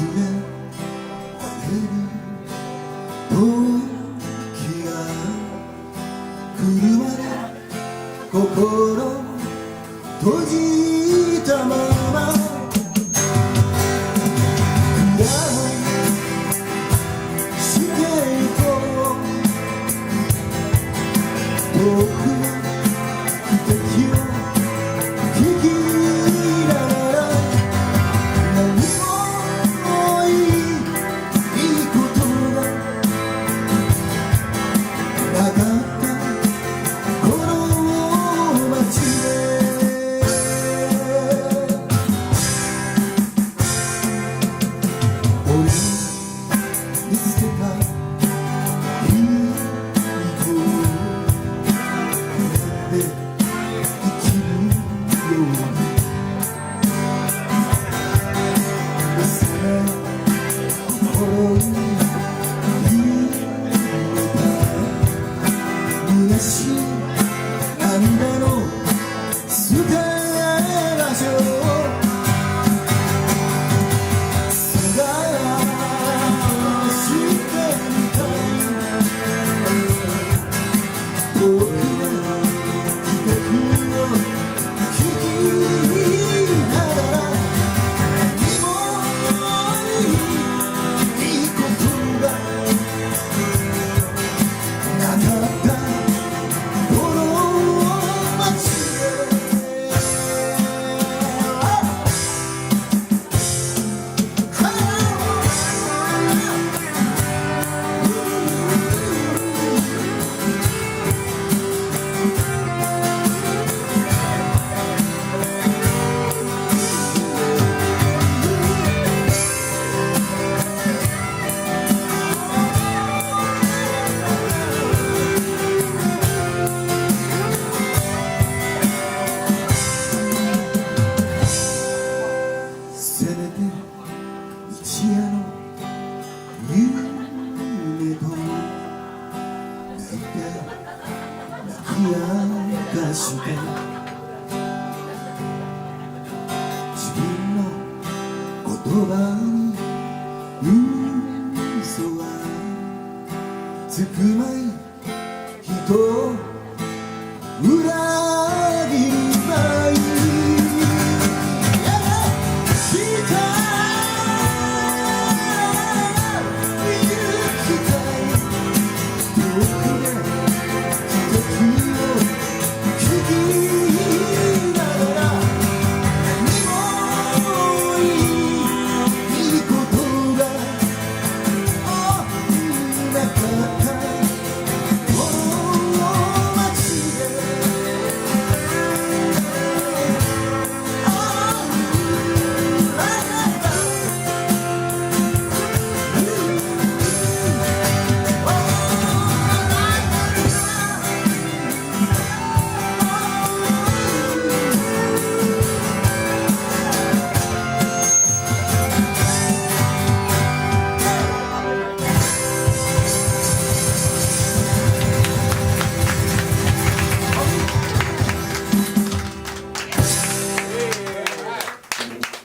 れる時が来るまで心閉じたまま暗い視界と遠くの汽笛を聞きながら何もいいことがなかったこの街で俺の見つけたいい子を生きるように幼い心に夢た虚しい涙の捨て場所探してみたい僕の汽笛を聞きながら何もいいことがなかったこの街でせめて一夜の夢と泣いて泣き明かして自分の言葉に嘘はつくまい